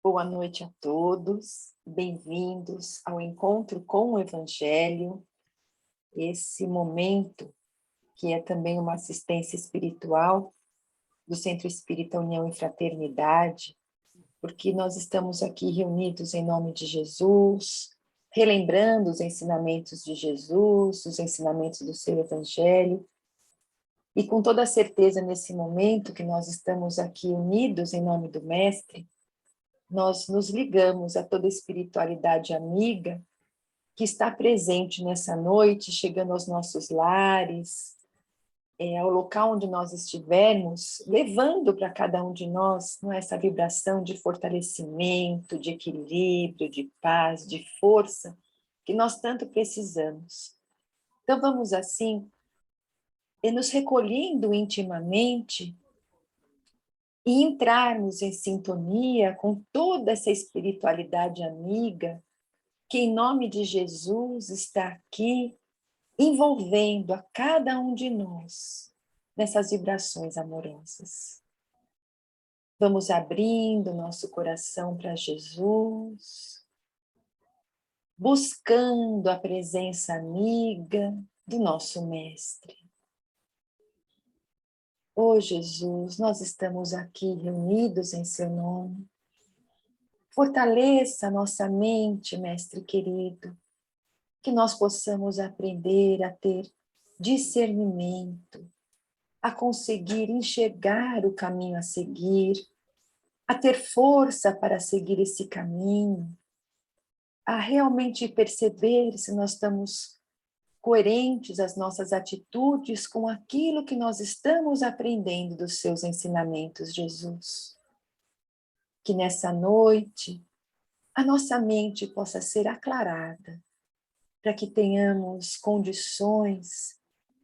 Boa noite a todos, bem-vindos ao Encontro com o Evangelho, esse momento que é também uma assistência espiritual do Centro Espírita União e Fraternidade, porque nós estamos aqui reunidos em nome de Jesus, relembrando os ensinamentos de Jesus, os ensinamentos do seu Evangelho, e com toda certeza nesse momento que nós estamos aqui unidos em nome do Mestre, nós nos ligamos a toda a espiritualidade amiga que está presente nessa noite, chegando aos nossos lares, ao local onde nós estivermos, levando para cada um de nós essa vibração de fortalecimento, de equilíbrio, de paz, de força, que nós tanto precisamos. Então vamos assim, nos recolhendo intimamente, e entrarmos em sintonia com toda essa espiritualidade amiga, que em nome de Jesus está aqui, envolvendo a cada um de nós nessas vibrações amorosas. Vamos abrindo nosso coração para Jesus, buscando a presença amiga do nosso Mestre. Oh Jesus, nós estamos aqui reunidos em seu nome. Fortaleça a nossa mente, Mestre querido, que nós possamos aprender a ter discernimento, a conseguir enxergar o caminho a seguir, a ter força para seguir esse caminho, a realmente perceber se nós estamos coerentes as nossas atitudes com aquilo que nós estamos aprendendo dos seus ensinamentos, Jesus. Que nessa noite a nossa mente possa ser aclarada, para que tenhamos condições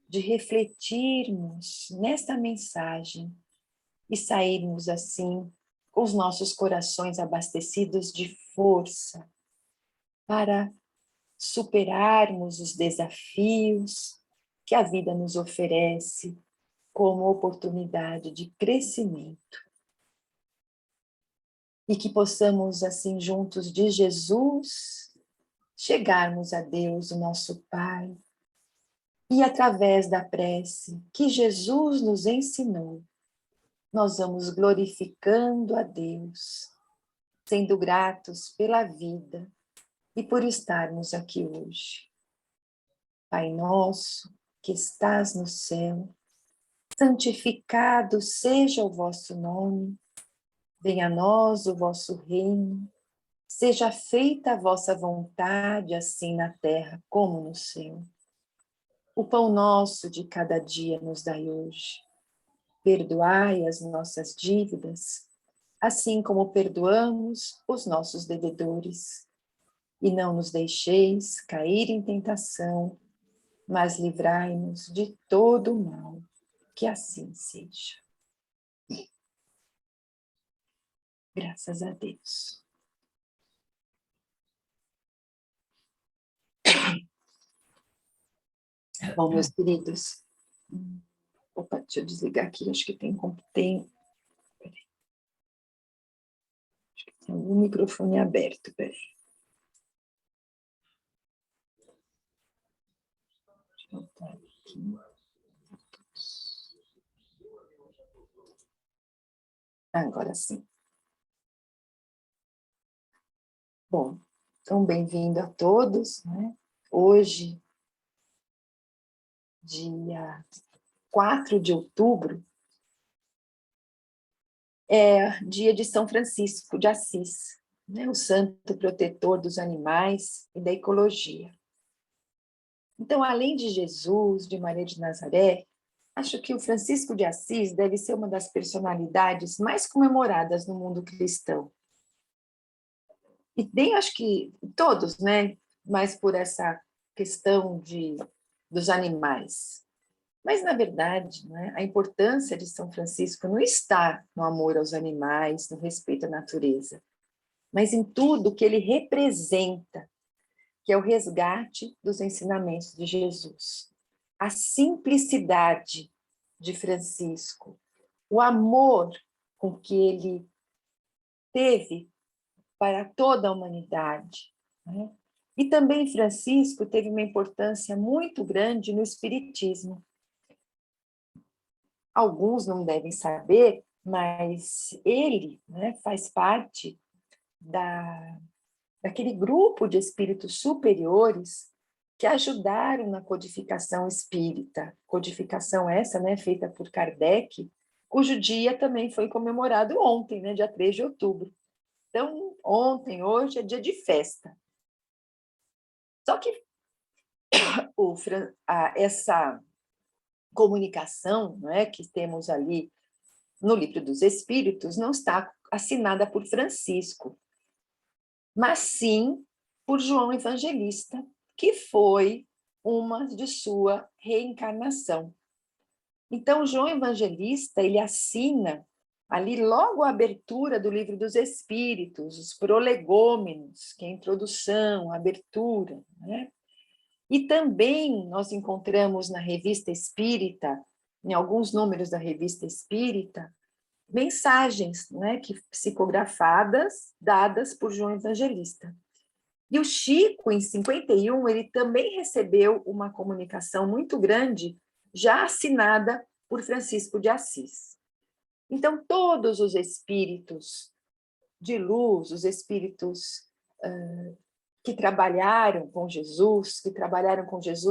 de refletirmos nesta mensagem e sairmos assim com os nossos corações abastecidos de força para superarmos os desafios que a vida nos oferece como oportunidade de crescimento. E que possamos, assim, juntos de Jesus, chegarmos a Deus, o nosso Pai, e através da prece que Jesus nos ensinou, nós vamos glorificando a Deus, sendo gratos pela vida e por estarmos aqui hoje. Pai nosso, que estás no céu, santificado seja o vosso nome, venha a nós o vosso reino, seja feita a vossa vontade, assim na terra como no céu. O pão nosso de cada dia nos dai hoje. Perdoai as nossas dívidas, assim como perdoamos os nossos devedores. E não nos deixeis cair em tentação, mas livrai-nos de todo o mal, que assim seja. Graças a Deus. Bom, meus queridos, opa, deixa eu desligar aqui, acho que tem um microfone aberto, peraí. Deixa eu botar aqui. Agora sim. Bom, então bem-vindo a todos, né? Hoje, dia 4 de outubro, é dia de São Francisco de Assis, né? O santo protetor dos animais e da ecologia. Então, além de Jesus, de Maria de Nazaré, acho que o Francisco de Assis deve ser uma das personalidades mais comemoradas no mundo cristão. E bem, acho que todos, né? Mas por essa questão dos animais. Mas, na verdade, né, a importância de São Francisco não está no amor aos animais, no respeito à natureza, mas em tudo que ele representa, que é o resgate dos ensinamentos de Jesus. A simplicidade de Francisco, o amor com que ele teve para toda a humanidade, né? E também Francisco teve uma importância muito grande no espiritismo. Alguns não devem saber, mas ele, né, faz parte daquele grupo de espíritos superiores que ajudaram na codificação espírita. Codificação essa, né, feita por Kardec, cujo dia também foi comemorado ontem, né, dia 3 de outubro. Então, ontem, hoje, é dia de festa. Só que essa comunicação, né, que temos ali no Livro dos Espíritos não está assinada por Francisco, mas sim por João Evangelista, que foi uma de sua reencarnação. Então, João Evangelista, ele assina ali logo a abertura do Livro dos Espíritos, os prolegômenos, que é a introdução, a abertura, né? E também nós encontramos na Revista Espírita, em alguns números da Revista Espírita, mensagens, né, psicografadas, dadas por João Evangelista. E o Chico, em 51, ele também recebeu uma comunicação muito grande, já assinada por Francisco de Assis. Então, todos os espíritos de luz, os espíritos que trabalharam com Jesus,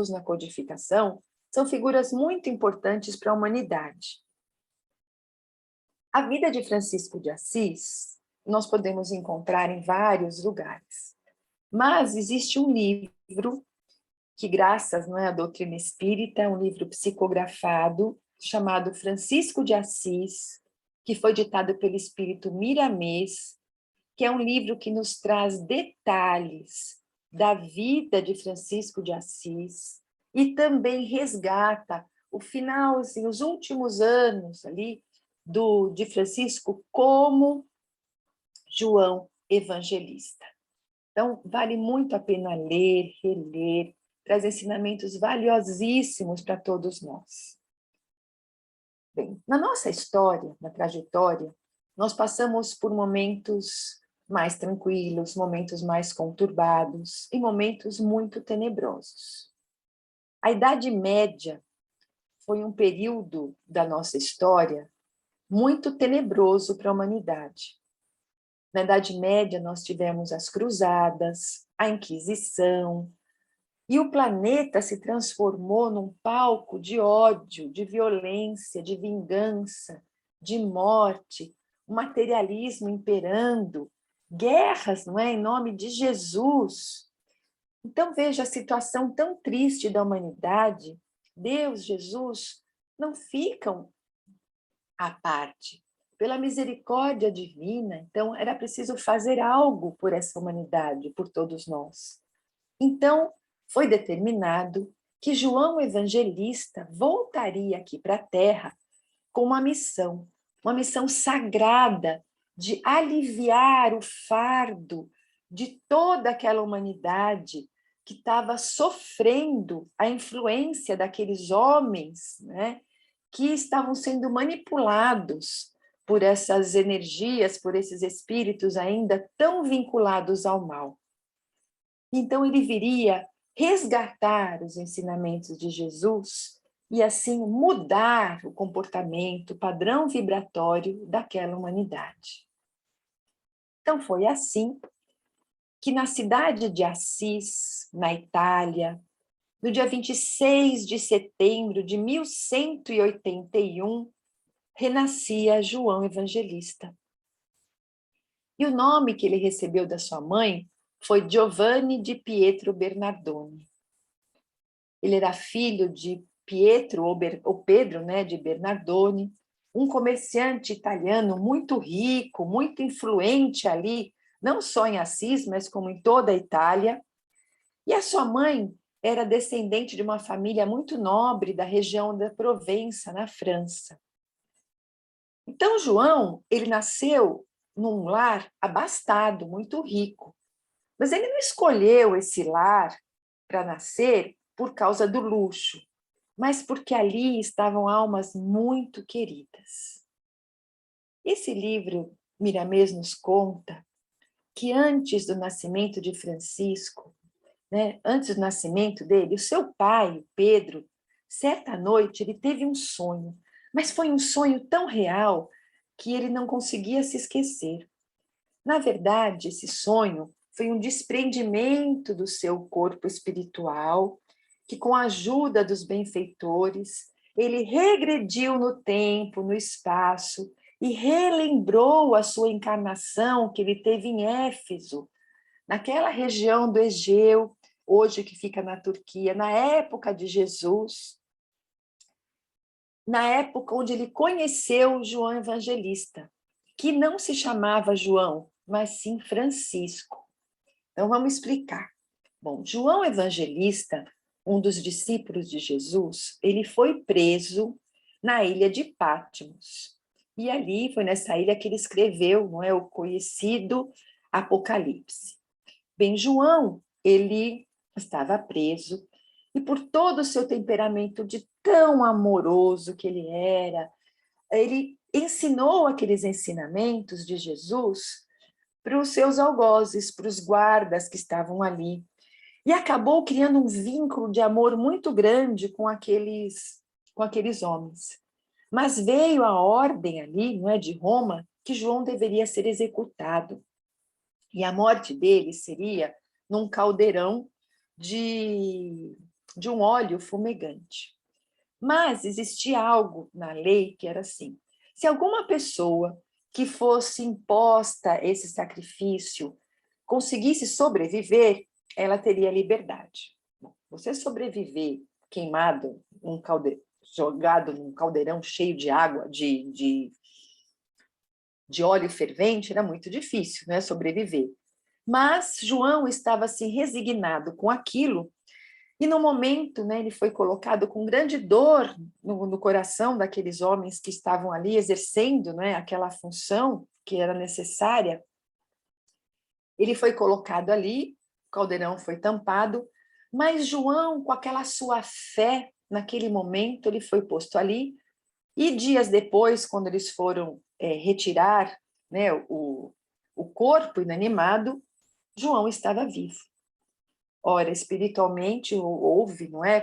na codificação, são figuras muito importantes para a humanidade. A vida de Francisco de Assis nós podemos encontrar em vários lugares, mas existe um livro que, graças, não é, à doutrina espírita, é um livro psicografado, chamado Francisco de Assis, que foi ditado pelo espírito Miramês, que é um livro que nos traz detalhes da vida de Francisco de Assis e também resgata o finalzinho, os últimos anos ali de Francisco como João Evangelista. Então, vale muito a pena ler, reler, traz ensinamentos valiosíssimos para todos nós. Bem, na nossa história, na trajetória, nós passamos por momentos mais tranquilos, momentos mais conturbados e momentos muito tenebrosos. A Idade Média foi um período da nossa história muito tenebroso para a humanidade. Na Idade Média, nós tivemos as cruzadas, a Inquisição, e o planeta se transformou num palco de ódio, de violência, de vingança, de morte, o materialismo imperando, guerras, não é, em nome de Jesus. Então, veja a situação tão triste da humanidade. Deus, Jesus, não ficam à parte. Pela misericórdia divina, então, era preciso fazer algo por essa humanidade, por todos nós. Então, foi determinado que João Evangelista voltaria aqui para a Terra com uma missão sagrada de aliviar o fardo de toda aquela humanidade que estava sofrendo a influência daqueles homens, né, que estavam sendo manipulados por essas energias, por esses espíritos ainda tão vinculados ao mal. Então, ele viria resgatar os ensinamentos de Jesus e, assim, mudar o comportamento, o padrão vibratório daquela humanidade. Então, foi assim que na cidade de Assis, na Itália, no dia 26 de setembro de 1181, renascia João Evangelista. E o nome que ele recebeu da sua mãe foi Giovanni di Pietro Bernardoni. Ele era filho de Pietro, ou Pedro, né, de Bernardoni, um comerciante italiano muito rico, muito influente ali, não só em Assis, mas como em toda a Itália. E a sua mãe era descendente de uma família muito nobre da região da Provença, na França. Então, João, ele nasceu num lar abastado, muito rico. Mas ele não escolheu esse lar para nascer por causa do luxo, mas porque ali estavam almas muito queridas. Esse livro, Miramês nos conta, que antes do nascimento de Francisco, né, antes do nascimento dele, o seu pai, Pedro, certa noite ele teve um sonho, mas foi um sonho tão real que ele não conseguia se esquecer. Na verdade, esse sonho foi um desprendimento do seu corpo espiritual, que com a ajuda dos benfeitores, ele regrediu no tempo, no espaço, e relembrou a sua encarnação que ele teve em Éfeso, naquela região do Egeu, hoje que fica na Turquia, na época de Jesus, na época onde ele conheceu João Evangelista, que não se chamava João, mas sim Francisco. Então vamos explicar. Bom, João Evangelista, um dos discípulos de Jesus, ele foi preso na ilha de Patmos. E ali foi nessa ilha que ele escreveu, não é, o conhecido Apocalipse. Bem, João, ele estava preso e por todo o seu temperamento de tão amoroso que ele ensinou aqueles ensinamentos de Jesus para os seus algozes, para os guardas que estavam ali. E acabou criando um vínculo de amor muito grande com aqueles homens. Mas veio a ordem ali, não é, de Roma, que João deveria ser executado. E a morte dele seria num caldeirão de um óleo fumegante. Mas existia algo na lei que era assim: se alguma pessoa que fosse imposta esse sacrifício conseguisse sobreviver, ela teria liberdade. Bom, você sobreviver queimado, jogado num caldeirão cheio de água, de óleo fervente, era muito difícil, né, sobreviver. Mas João estava assim resignado com aquilo, e no momento, né, ele foi colocado com grande dor no coração daqueles homens que estavam ali exercendo, né, aquela função que era necessária. Ele foi colocado ali, o caldeirão foi tampado, mas João, com aquela sua fé, naquele momento, ele foi posto ali, e dias depois, quando eles foram retirar, né, o corpo inanimado, João estava vivo. Ora, espiritualmente houve, não é,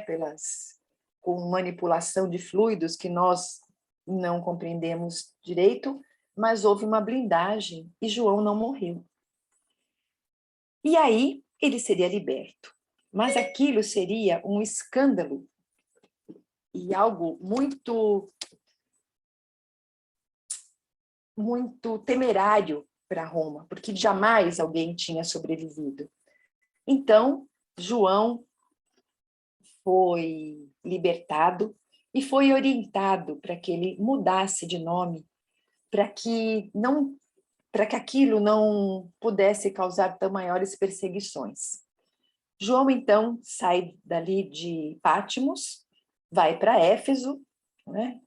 com manipulação de fluidos que nós não compreendemos direito, mas houve uma blindagem e João não morreu. E aí ele seria liberto. Mas aquilo seria um escândalo e algo muito, muito temerário para Roma, porque jamais alguém tinha sobrevivido. Então, João foi libertado e foi orientado para que ele mudasse de nome, para que aquilo não pudesse causar tão maiores perseguições. João, então, sai dali de Patmos, vai para Éfeso, né?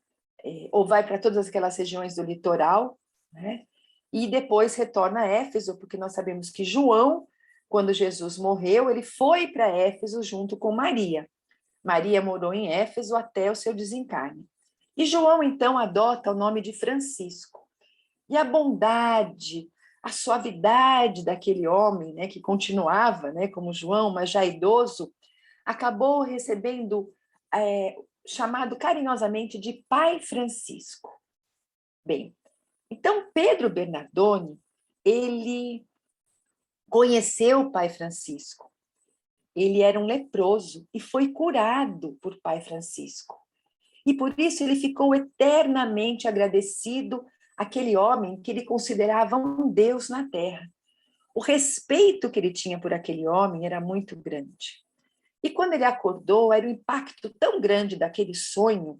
Ou vai para todas aquelas regiões do litoral, né? E depois retorna a Éfeso, porque nós sabemos que João, quando Jesus morreu, ele foi para Éfeso junto com Maria. Maria morou em Éfeso até o seu desencarne. E João, então, adota o nome de Francisco. E a bondade, a suavidade daquele homem, né, que continuava, né, como João, mas já idoso, acabou recebendo, chamado carinhosamente de Pai Francisco. Bem, então Pedro Bernardoni, ele conheceu o Pai Francisco. Ele era um leproso e foi curado por Pai Francisco. E por isso ele ficou eternamente agradecido àquele homem que ele considerava um Deus na terra. O respeito que ele tinha por aquele homem era muito grande. E quando ele acordou, era um impacto tão grande daquele sonho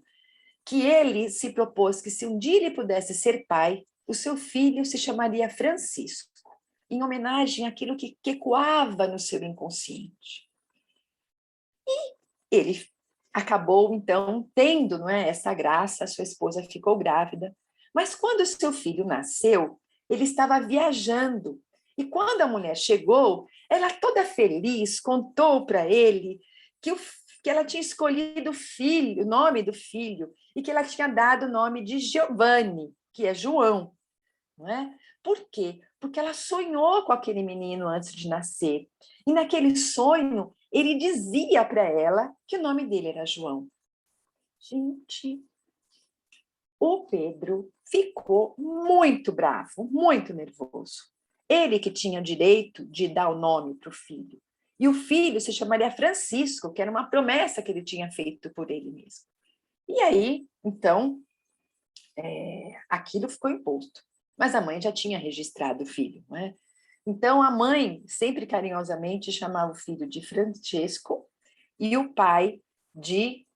que ele se propôs que se um dia ele pudesse ser pai, o seu filho se chamaria Francisco, em homenagem àquilo que ecoava no seu inconsciente. Ele acabou, então, tendo, não é, essa graça, sua esposa ficou grávida, mas quando seu filho nasceu, ele estava viajando, e quando a mulher chegou, ela toda feliz contou para ele que ela tinha escolhido o nome do filho, e que ela tinha dado o nome de Giovanni, que é João, não é? Por quê? porque ela sonhou com aquele menino antes de nascer. E naquele sonho, ele dizia para ela que o nome dele era João. Gente, o Pedro ficou muito bravo, muito nervoso. Ele que tinha o direito de dar o nome para o filho. E o filho se chamaria Francisco, que era uma promessa que ele tinha feito por ele mesmo. E aí, então, aquilo ficou imposto. Mas a mãe já tinha registrado o filho, não é? Então, a mãe sempre carinhosamente chamava o filho de Francesco e o pai de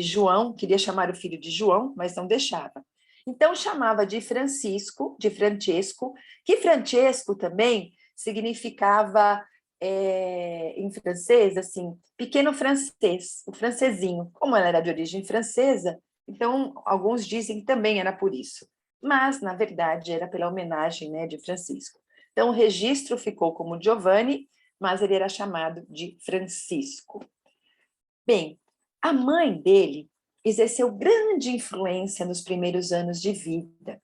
João, queria chamar o filho de João, mas não deixava. Então, chamava de Francisco, de Francesco, que Francesco também significava, em francês, assim, pequeno francês, o francesinho. Como ela era de origem francesa, então, alguns dizem que também era por isso. Mas, na verdade, era pela homenagem, né, de Francisco. Então, o registro ficou como Giovanni, mas ele era chamado de Francisco. Bem, a mãe dele exerceu grande influência nos primeiros anos de vida.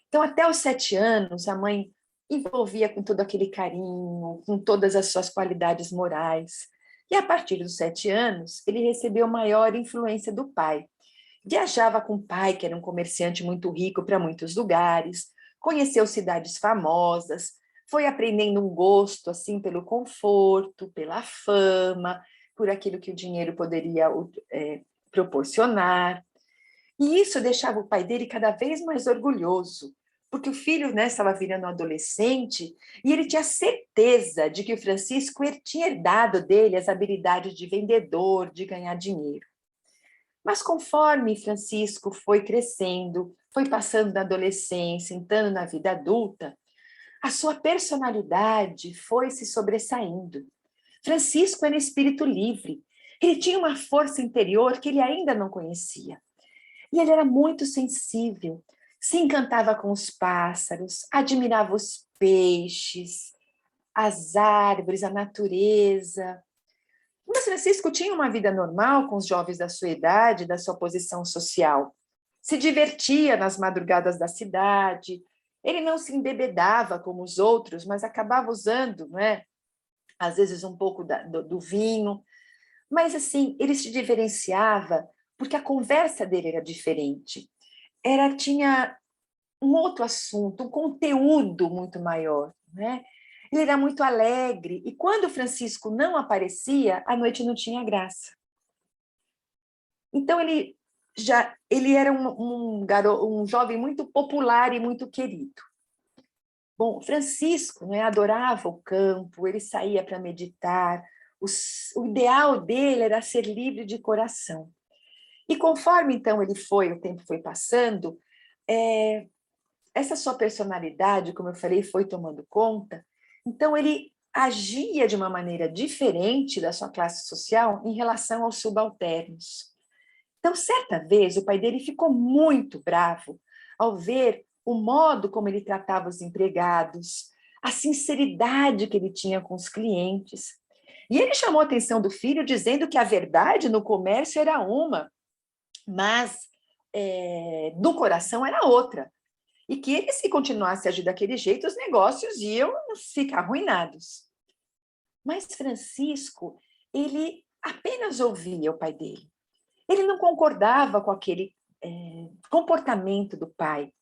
Então, até os 7 anos, a mãe envolvia com todo aquele carinho, com todas as suas qualidades morais. E a partir dos 7 anos, ele recebeu maior influência do pai. Viajava com o pai, que era um comerciante muito rico, para muitos lugares, conheceu cidades famosas, foi aprendendo um gosto assim pelo conforto, pela fama, por aquilo que o dinheiro poderia proporcionar. E isso deixava o pai dele cada vez mais orgulhoso, porque o filho, né, estava virando um adolescente e ele tinha certeza de que o Francisco tinha herdado dele as habilidades de vendedor, de ganhar dinheiro. Mas conforme Francisco foi crescendo, foi passando da adolescência, entrando na vida adulta, a sua personalidade foi se sobressaindo. Francisco era espírito livre. Ele tinha uma força interior que ele ainda não conhecia. E ele era muito sensível, se encantava com os pássaros, admirava os peixes, as árvores, a natureza. Mas Francisco tinha uma vida normal com os jovens da sua idade, da sua posição social. Se divertia nas madrugadas da cidade, ele não se embebedava como os outros, mas acabava usando, não é? Às vezes um pouco do vinho. Mas, assim, ele se diferenciava porque a conversa dele era diferente. Tinha um outro assunto, um conteúdo muito maior, né? Ele era muito alegre, e quando o Francisco não aparecia, a noite não tinha graça. Então, ele era um jovem muito popular e muito querido. Bom, Francisco, né, adorava o campo, ele saía para meditar, o ideal dele era ser livre de coração. E conforme, então, o tempo foi passando, essa sua personalidade, como eu falei, foi tomando conta, então ele agia de uma maneira diferente da sua classe social em relação aos subalternos. Então, certa vez, o pai dele ficou muito bravo ao ver o modo como ele tratava os empregados, a sinceridade que ele tinha com os clientes. E ele chamou a atenção do filho, dizendo que a verdade no comércio era uma, mas no coração era outra. E que ele, se continuasse a agir daquele jeito, os negócios iam ficar arruinados. Mas Francisco, ele apenas ouvia o pai dele. Ele não concordava com aquele comportamento do pai.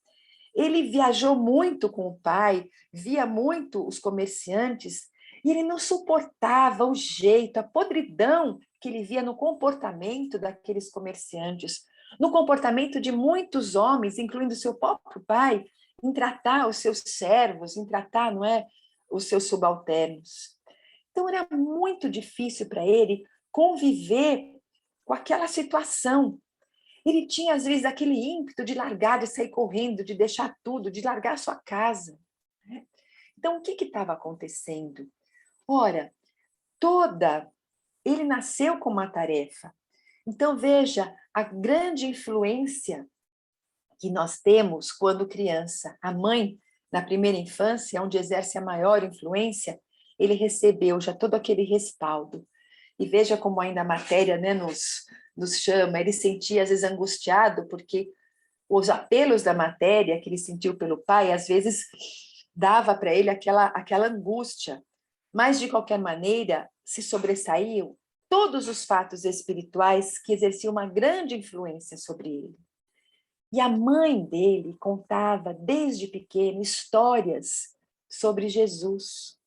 Ele viajou muito com o pai, via muito os comerciantes, e ele não suportava o jeito, a podridão que ele via no comportamento daqueles comerciantes, no comportamento de muitos homens, incluindo seu próprio pai, em tratar os seus servos, em tratar, não é, os seus subalternos. Então, era muito difícil para ele conviver com aquela situação. Ele tinha, às vezes, aquele ímpeto de largar, de sair correndo, de deixar tudo, de largar a sua casa. Então, o que estava acontecendo? Ora, ele nasceu com uma tarefa. Então, veja a grande influência que nós temos quando criança. A mãe, na primeira infância, onde exerce a maior influência, ele recebeu já todo aquele respaldo. E veja como ainda a matéria, né, nos chama, ele sentia às vezes angustiado, porque os apelos da matéria que ele sentiu pelo pai, às vezes dava para ele aquela angústia, mas de qualquer maneira se sobressaíam todos os fatos espirituais que exerciam uma grande influência sobre ele. E a mãe dele contava desde pequeno histórias sobre Jesus.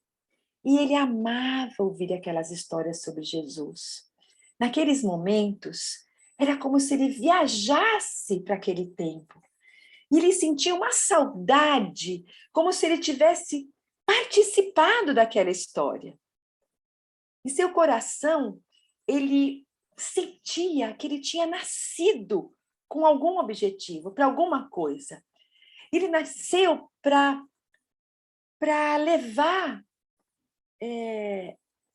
E ele amava ouvir aquelas histórias sobre Jesus. Naqueles momentos, era como se ele viajasse para aquele tempo. E ele sentia uma saudade, como se ele tivesse participado daquela história. Em seu coração, ele sentia que ele tinha nascido com algum objetivo, para alguma coisa. Ele nasceu para levar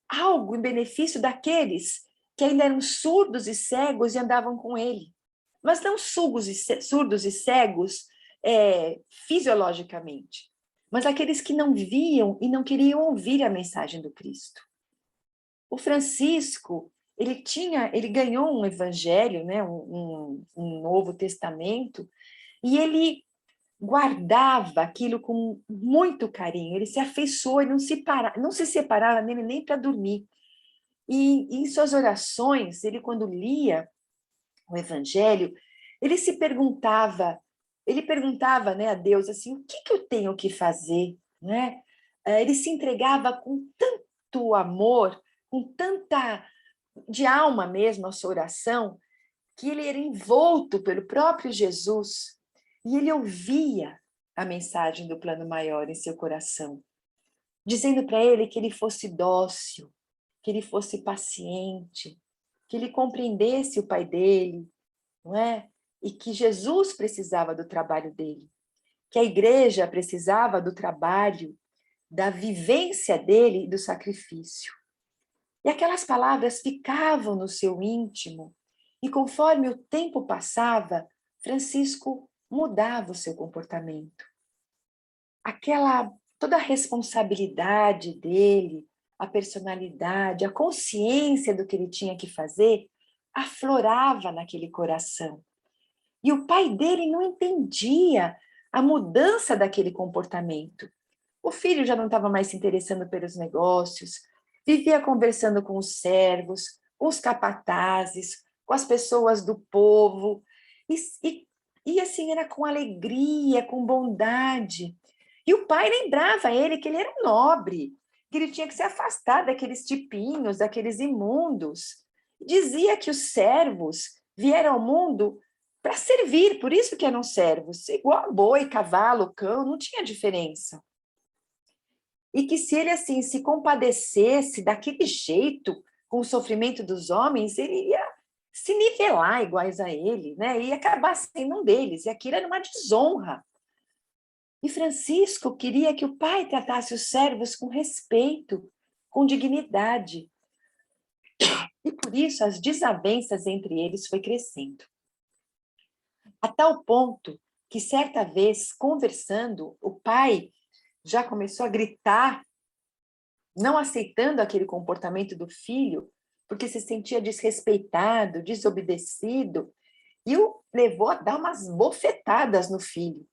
algo em benefício daqueles que ainda eram surdos e cegos e andavam com ele. Mas não surdos e cegos fisiologicamente, mas aqueles que não viam e não queriam ouvir a mensagem do Cristo. O Francisco, ele ganhou um evangelho, né, um Novo Testamento, e ele guardava aquilo com muito carinho, ele se afeiçoou e não se separava nele nem para dormir. E em suas orações, ele quando lia o evangelho, ele perguntava, né, a Deus assim, o que eu tenho que fazer, né? Ele se entregava com tanto amor, com tanta de alma mesmo a sua oração, que ele era envolto pelo próprio Jesus e ele ouvia a mensagem do plano maior em seu coração, dizendo para ele que ele fosse dócil, que ele fosse paciente, que ele compreendesse o pai dele, não é? E que Jesus precisava do trabalho dele, que a igreja precisava do trabalho, da vivência dele e do sacrifício. E aquelas palavras ficavam no seu íntimo, e conforme o tempo passava, Francisco mudava o seu comportamento. Toda a responsabilidade dele, a personalidade, a consciência do que ele tinha que fazer, aflorava naquele coração. E o pai dele não entendia a mudança daquele comportamento. O filho já não estava mais se interessando pelos negócios, vivia conversando com os servos, com os capatazes, com as pessoas do povo, e assim era com alegria, com bondade. E o pai lembrava a ele que ele era um nobre, que ele tinha que se afastar daqueles tipinhos, daqueles imundos. Dizia que os servos vieram ao mundo para servir, por isso que eram servos, igual a boi, cavalo, cão, não tinha diferença. E que se ele assim se compadecesse daquele jeito com o sofrimento dos homens, ele ia se nivelar iguais a ele, né? E ia acabar sendo um deles, e aquilo era uma desonra. E Francisco queria que o pai tratasse os servos com respeito, com dignidade. E por isso as desavenças entre eles foi crescendo. A tal ponto que certa vez, conversando, o pai já começou a gritar, não aceitando aquele comportamento do filho, porque se sentia desrespeitado, desobedecido, e o levou a dar umas bofetadas no filho.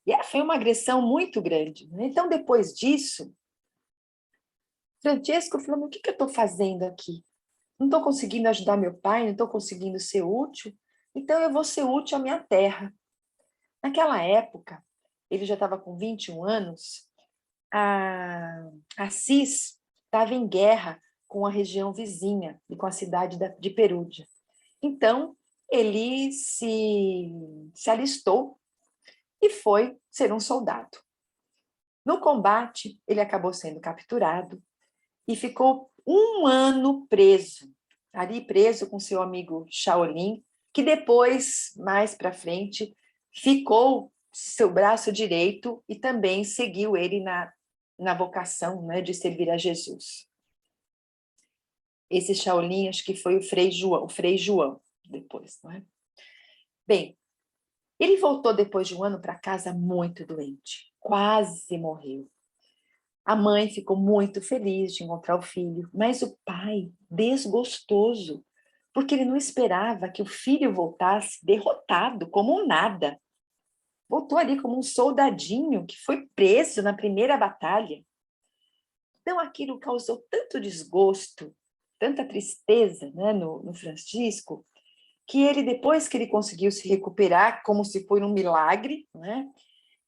E foi uma agressão muito grande. Então, depois disso, Francesco falou, o que eu estou fazendo aqui? Não estou conseguindo ajudar meu pai, não estou conseguindo ser útil, então eu vou ser útil à minha terra. Naquela época, ele já estava com 21 anos, a Assis estava em guerra com a região vizinha e com a cidade de Perúdia. Então, ele se alistou e foi ser um soldado. No combate, ele acabou sendo capturado e ficou 1 ano preso, ali preso com seu amigo Shaolin, que depois, mais para frente, ficou seu braço direito e também seguiu ele na vocação, né, de servir a Jesus. Esse Shaolin, acho que foi o Frei João, depois, não é? Bem, ele voltou depois de 1 ano para casa muito doente, quase morreu. A mãe ficou muito feliz de encontrar o filho, mas o pai, desgostoso, porque ele não esperava que o filho voltasse derrotado, como um nada. voltou ali como um soldadinho que foi preso na primeira batalha. Então, aquilo causou tanto desgosto, tanta tristeza, né, no Francisco, que ele, depois que ele conseguiu se recuperar, como se foi um milagre, né,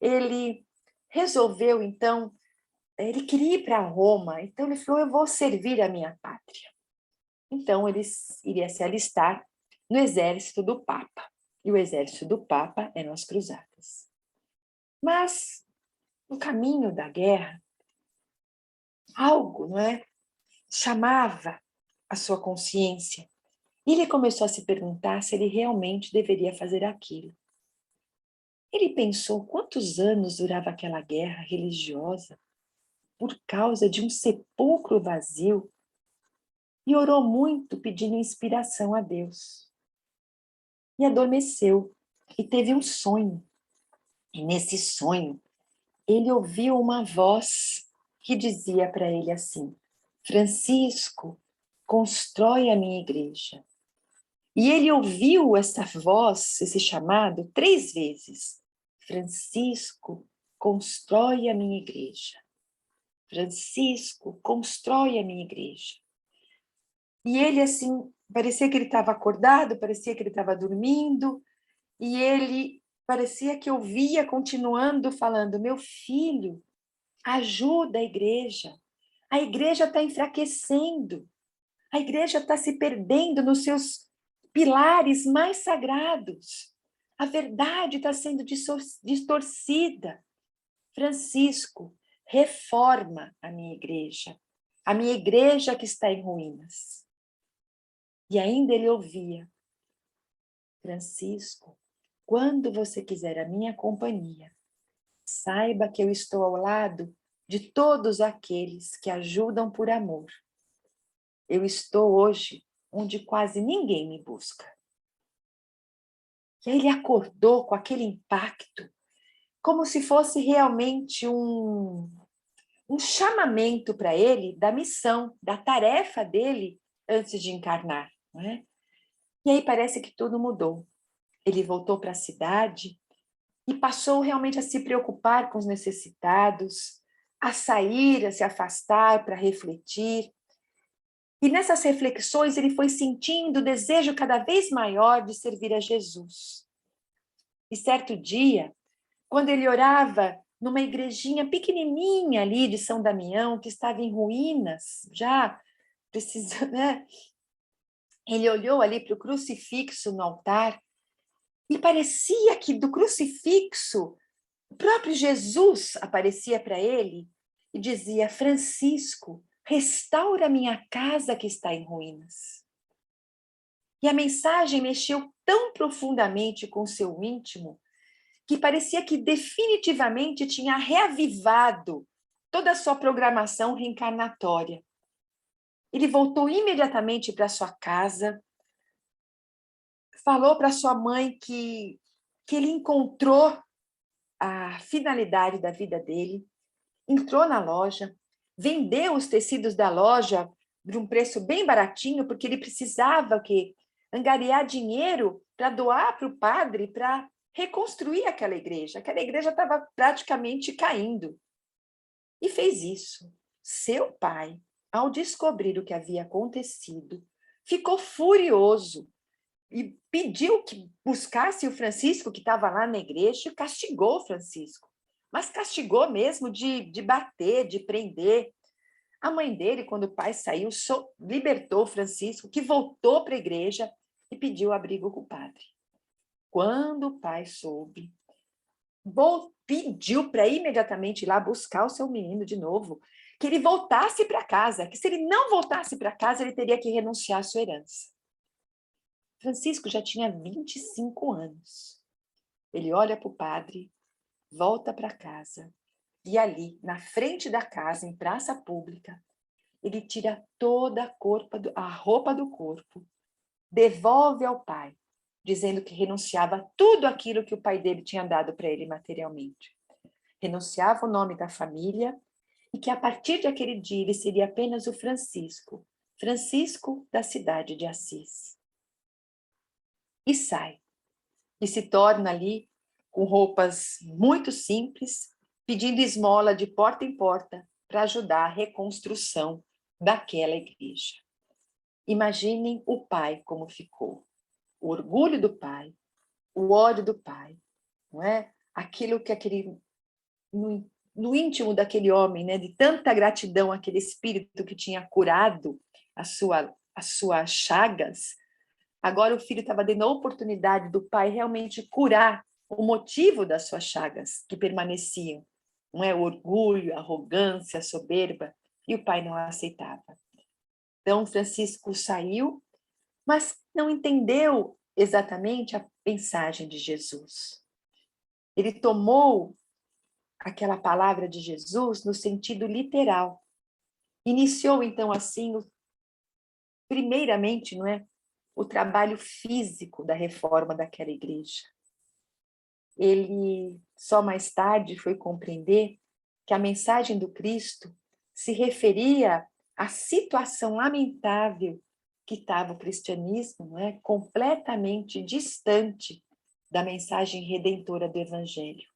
ele resolveu, então, ele queria ir para Roma, então ele falou, eu vou servir a minha pátria. Então, ele iria se alistar no exército do Papa. E o exército do Papa eram as cruzadas. Mas, no caminho da guerra, algo, não é, chamava a sua consciência. E ele começou a se perguntar se ele realmente deveria fazer aquilo. Ele pensou quantos anos durava aquela guerra religiosa por causa de um sepulcro vazio e orou muito pedindo inspiração a Deus. E adormeceu e teve um sonho. E nesse sonho, ele ouviu uma voz que dizia para ele assim: Francisco, constrói a minha igreja. E ele ouviu essa voz, esse chamado, 3 vezes. Francisco, constrói a minha igreja. Francisco, constrói a minha igreja. E ele, assim, parecia que ele estava acordado, parecia que ele estava dormindo, e ele parecia que ouvia continuando falando, meu filho, ajuda a igreja está enfraquecendo, a igreja está se perdendo nos seus pilares mais sagrados, a verdade está sendo distorcida. Francisco, reforma a minha igreja que está em ruínas. E ainda ele ouvia, Francisco, quando você quiser a minha companhia, saiba que eu estou ao lado de todos aqueles que ajudam por amor. Eu estou hoje onde quase ninguém me busca. E aí ele acordou com aquele impacto, como se fosse realmente um chamamento para ele da missão, da tarefa dele antes de encarnar. Não é? E aí parece que tudo mudou. Ele voltou para a cidade e passou realmente a se preocupar com os necessitados, a sair, a se afastar para refletir. E nessas reflexões ele foi sentindo o desejo cada vez maior de servir a Jesus. E certo dia, quando ele orava numa igrejinha pequenininha ali de São Damião, que estava em ruínas, já precisa, né? Ele olhou ali para o crucifixo no altar e parecia que do crucifixo o próprio Jesus aparecia para ele e dizia, Francisco, restaura minha casa que está em ruínas. E a mensagem mexeu tão profundamente com seu íntimo que parecia que definitivamente tinha reavivado toda a sua programação reencarnatória. Ele voltou imediatamente para sua casa, falou para sua mãe que ele encontrou a finalidade da vida dele, entrou na loja, vendeu os tecidos da loja de um preço bem baratinho, porque ele precisava angariar dinheiro para doar para o padre, para reconstruir aquela igreja. Aquela igreja estava praticamente caindo. E fez isso. Seu pai, ao descobrir o que havia acontecido, ficou furioso e pediu que buscasse o Francisco, que estava lá na igreja, e castigou o Francisco. Mas castigou mesmo de bater, de prender. A mãe dele, quando o pai saiu, libertou o Francisco, que voltou para a igreja e pediu abrigo com o padre. Quando o pai soube, pediu para imediatamente ir lá buscar o seu menino de novo, que ele voltasse para casa, que se ele não voltasse para casa, ele teria que renunciar à sua herança. Francisco já tinha 25 anos. Ele olha para o padre, volta para casa, e ali, na frente da casa, em praça pública, ele tira toda a roupa do corpo, devolve ao pai, dizendo que renunciava a tudo aquilo que o pai dele tinha dado para ele materialmente. Renunciava o nome da família e que a partir daquele dia ele seria apenas o Francisco, Francisco da cidade de Assis. E sai, e se torna ali com roupas muito simples, pedindo esmola de porta em porta para ajudar a reconstrução daquela igreja. Imaginem o pai como ficou. O orgulho do pai, o ódio do pai, não é? Aquilo que no íntimo daquele homem, né, de tanta gratidão, aquele espírito que tinha curado as suas chagas, agora o filho estava dando a oportunidade do pai realmente curar o motivo das suas chagas que permaneciam, não é? O orgulho, a arrogância, a soberba, e o pai não a aceitava. Então Francisco saiu, mas não entendeu exatamente a mensagem de Jesus. Ele tomou aquela palavra de Jesus no sentido literal. Iniciou, então, assim, primeiramente, não é, o trabalho físico da reforma daquela igreja. Ele, só mais tarde, foi compreender que a mensagem do Cristo se referia à situação lamentável que estava o cristianismo, não é, completamente distante da mensagem redentora do Evangelho.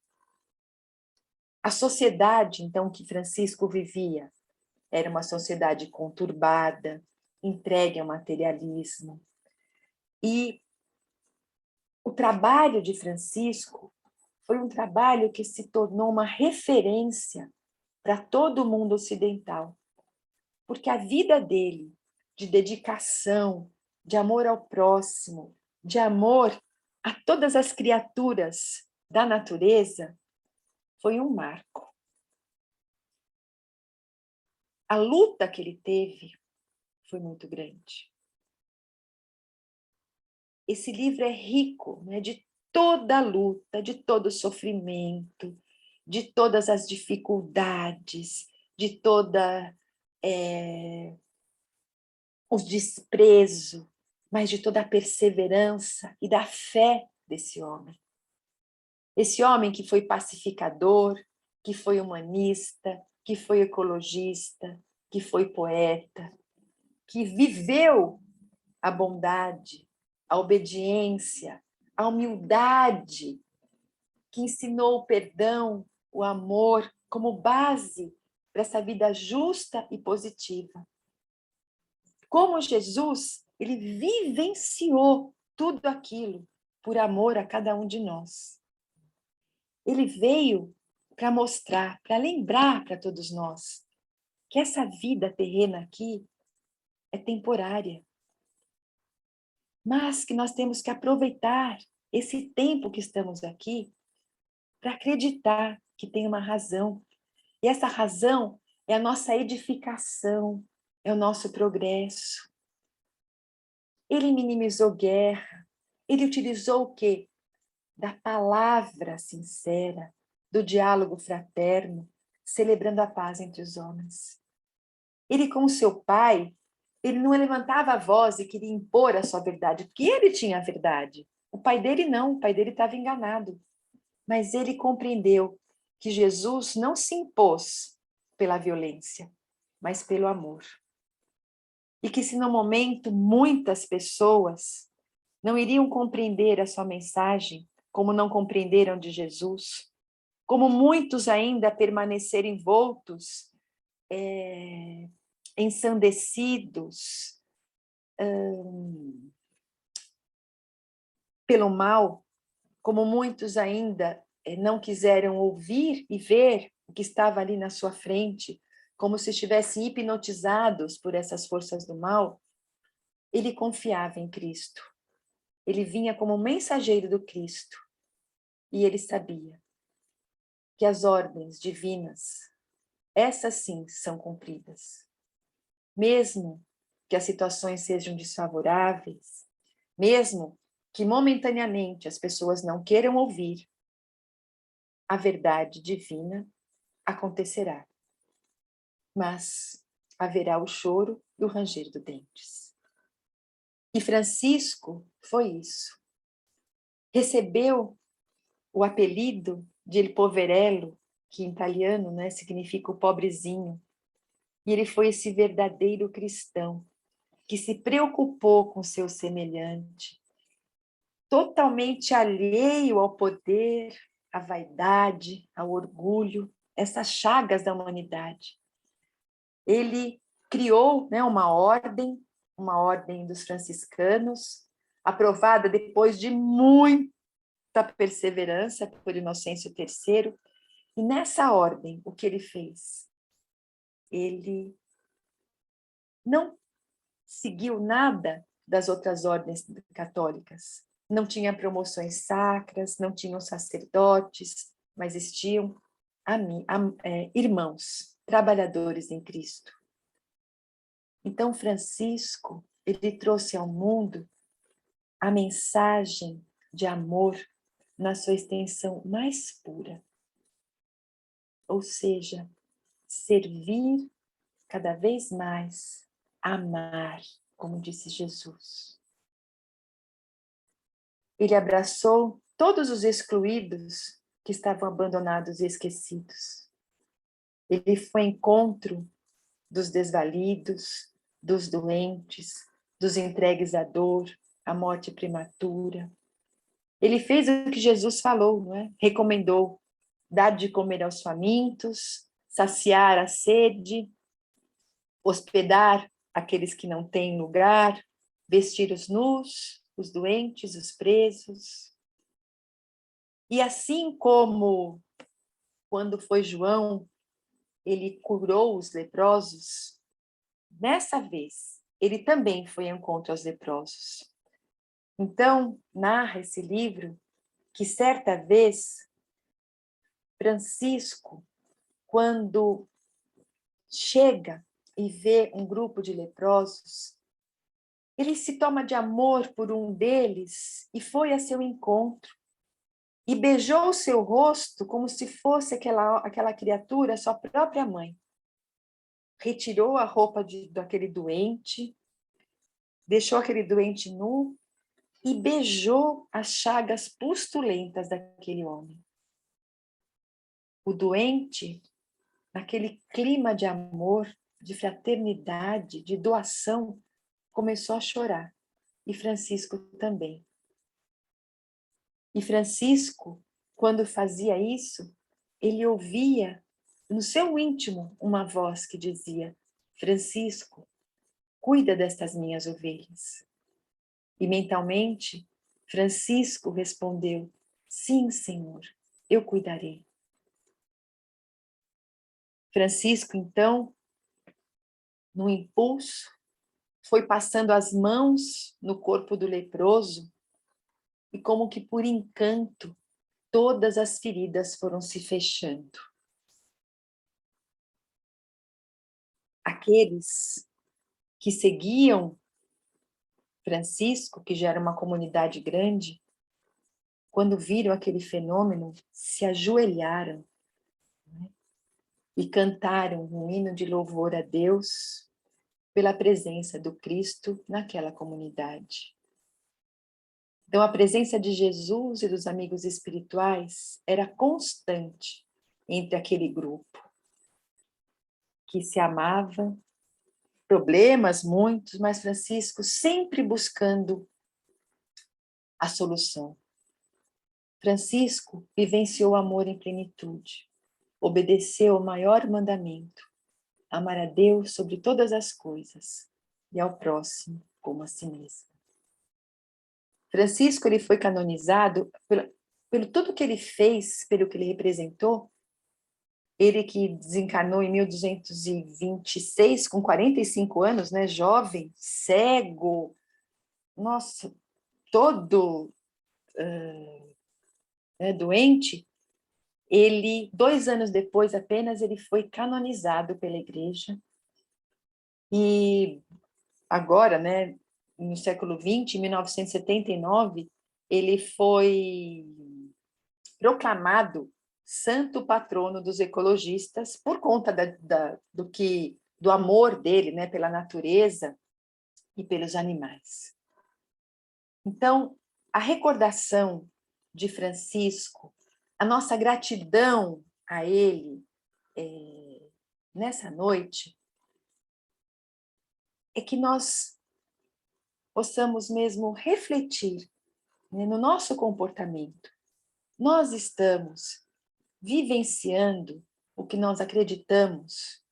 A sociedade, então, que Francisco vivia era uma sociedade conturbada, entregue ao materialismo. E o trabalho de Francisco foi um trabalho que se tornou uma referência para todo o mundo ocidental, porque a vida dele, de dedicação, de amor ao próximo, de amor a todas as criaturas da natureza, foi um marco. A luta que ele teve foi muito grande. Esse livro é rico, né, de toda a luta, de todo o sofrimento, de todas as dificuldades, de toda o desprezo, mas de toda a perseverança e da fé desse homem. Esse homem que foi pacificador, que foi humanista, que foi ecologista, que foi poeta, que viveu a bondade, a obediência, a humildade, que ensinou o perdão, o amor como base para essa vida justa e positiva. Como Jesus, ele vivenciou tudo aquilo por amor a cada um de nós. Ele veio para mostrar, para lembrar para todos nós que essa vida terrena aqui é temporária, mas que nós temos que aproveitar esse tempo que estamos aqui para acreditar que tem uma razão. E essa razão é a nossa edificação, é o nosso progresso. Ele minimizou guerra, ele utilizou o quê? Da palavra sincera, do diálogo fraterno, celebrando a paz entre os homens. Ele, com o seu pai, ele não levantava a voz e queria impor a sua verdade, porque ele tinha a verdade. O pai dele não, o pai dele estava enganado. Mas ele compreendeu que Jesus não se impôs pela violência, mas pelo amor. E que se no momento muitas pessoas não iriam compreender a sua mensagem, como não compreenderam de Jesus, como muitos ainda permaneceram envoltos, ensandecidos pelo mal, como muitos ainda não quiseram ouvir e ver o que estava ali na sua frente, como se estivessem hipnotizados por essas forças do mal, ele confiava em Cristo. Ele vinha como mensageiro do Cristo. E ele sabia que as ordens divinas, essas sim, são cumpridas. Mesmo que as situações sejam desfavoráveis, mesmo que momentaneamente as pessoas não queiram ouvir, a verdade divina acontecerá. Mas haverá o choro e o ranger dos dentes. E Francisco foi isso. Recebeu o apelido de Il Poverello, que em italiano, né, significa o pobrezinho. E ele foi esse verdadeiro cristão que se preocupou com seu semelhante, totalmente alheio ao poder, à vaidade, ao orgulho, essas chagas da humanidade. Ele criou, né, uma ordem dos franciscanos, aprovada depois de muita perseverança por Inocêncio III. E nessa ordem, o que ele fez? Ele não seguiu nada das outras ordens católicas. Não tinha promoções sacras, não tinham sacerdotes, mas existiam irmãos, trabalhadores em Cristo. Então, Francisco, ele trouxe ao mundo a mensagem de amor na sua extensão mais pura. Ou seja, servir cada vez mais, amar, como disse Jesus. Ele abraçou todos os excluídos que estavam abandonados e esquecidos. Ele foi ao encontro dos desvalidos, dos doentes, dos entregues à dor, à morte prematura. Ele fez o que Jesus falou, não é? Recomendou dar de comer aos famintos, saciar a sede, hospedar aqueles que não têm lugar, vestir os nus, os doentes, os presos. E assim como quando foi João, ele curou os leprosos, dessa vez ele também foi ao encontro aos leprosos. Então, narra esse livro que certa vez Francisco, quando chega e vê um grupo de leprosos, ele se toma de amor por um deles e foi a seu encontro. E beijou o seu rosto como se fosse aquela criatura, sua própria mãe. Retirou a roupa daquele doente, deixou aquele doente nu e beijou as chagas pustulentas daquele homem. O doente, naquele clima de amor, de fraternidade, de doação, começou a chorar. E Francisco também. E Francisco, quando fazia isso, ele ouvia no seu íntimo uma voz que dizia: Francisco, cuida destas minhas ovelhas. E mentalmente, Francisco respondeu: sim, Senhor, eu cuidarei. Francisco, então, no impulso, foi passando as mãos no corpo do leproso e, como que por encanto, todas as feridas foram se fechando. Aqueles que seguiam Francisco, que já era uma comunidade grande, quando viram aquele fenômeno, se ajoelharam, né, e cantaram um hino de louvor a Deus pela presença do Cristo naquela comunidade. Então, a presença de Jesus e dos amigos espirituais era constante entre aquele grupo que se amava, problemas muitos, mas Francisco sempre buscando a solução. Francisco vivenciou o amor em plenitude, obedeceu ao maior mandamento, amar a Deus sobre todas as coisas e ao próximo como a si mesmo. Francisco, ele foi canonizado pelo tudo que ele fez, pelo que ele representou. Ele que desencarnou em 1226, com 45 anos, né, jovem, cego, nossa, todo doente. Ele, 2 anos depois apenas, ele foi canonizado pela igreja. E agora, né, no século XX, em 1979, ele foi proclamado santo patrono dos ecologistas por conta do amor dele, né, pela natureza e pelos animais. Então, a recordação de Francisco, a nossa gratidão a ele nessa noite, é que nós possamos mesmo refletir né, no nosso comportamento, nós estamos vivenciando o que nós acreditamos,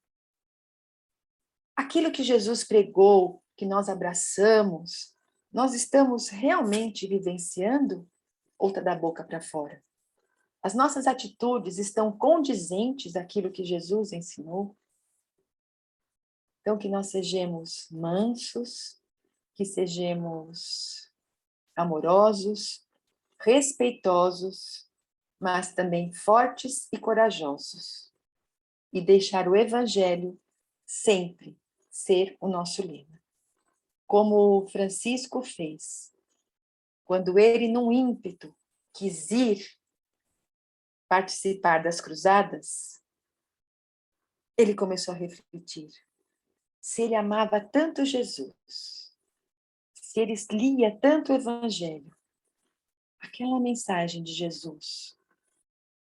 aquilo que Jesus pregou, que nós abraçamos, nós estamos realmente vivenciando ou está da boca para fora? As nossas atitudes estão condizentes àquilo que Jesus ensinou? Então, que nós sejamos mansos, que sejamos amorosos, respeitosos, mas também fortes e corajosos. E deixar o Evangelho sempre ser o nosso lema. Como Francisco fez, quando ele, num ímpeto, quis ir participar das cruzadas, ele começou a refletir. Se ele amava tanto Jesus, se ele lia tanto o Evangelho, aquela mensagem de Jesus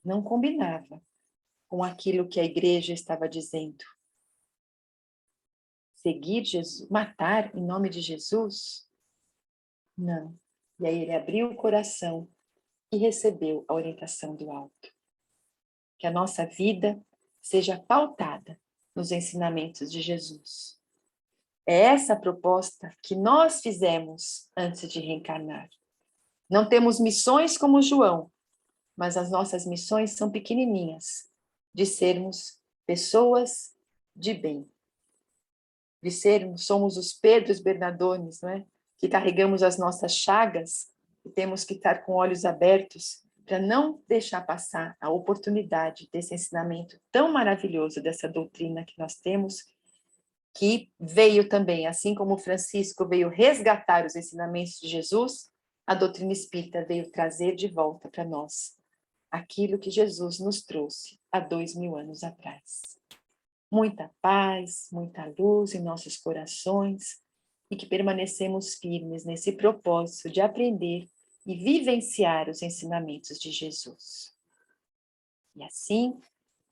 não combinava com aquilo que a igreja estava dizendo. Seguir Jesus, matar em nome de Jesus? Não. E aí ele abriu o coração e recebeu a orientação do alto. Que a nossa vida seja pautada nos ensinamentos de Jesus. É essa a proposta que nós fizemos antes de reencarnar. Não temos missões como João, mas as nossas missões são pequenininhas, de sermos pessoas de bem. De sermos, somos os Pedros Bernardones, não é? Que carregamos as nossas chagas e temos que estar com olhos abertos para não deixar passar a oportunidade desse ensinamento tão maravilhoso, dessa doutrina que nós temos, que veio também, assim como Francisco veio resgatar os ensinamentos de Jesus, a doutrina espírita veio trazer de volta para nós aquilo que Jesus nos trouxe há 2000 anos atrás. Muita paz, muita luz em nossos corações e que permanecemos firmes nesse propósito de aprender e vivenciar os ensinamentos de Jesus. E assim,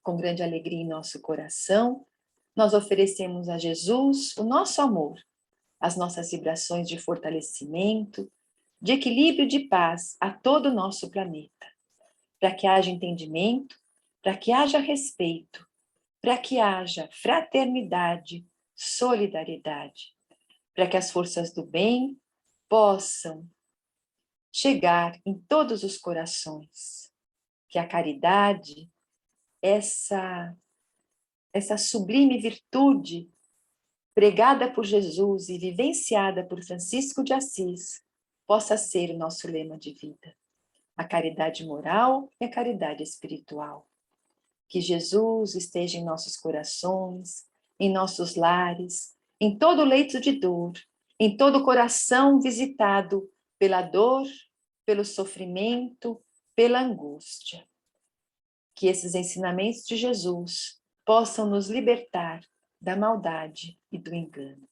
com grande alegria em nosso coração, nós oferecemos a Jesus o nosso amor, as nossas vibrações de fortalecimento, de equilíbrio e de paz a todo o nosso planeta, para que haja entendimento, para que haja respeito, para que haja fraternidade, solidariedade, para que as forças do bem possam chegar em todos os corações, que a caridade, essa sublime virtude pregada por Jesus e vivenciada por Francisco de Assis, possa ser o nosso lema de vida. A caridade moral e a caridade espiritual. Que Jesus esteja em nossos corações, em nossos lares, em todo leito de dor, em todo coração visitado pela dor, pelo sofrimento, pela angústia. Que esses ensinamentos de Jesus possam nos libertar da maldade e do engano.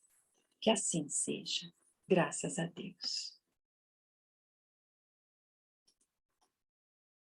Que assim seja. Graças a Deus.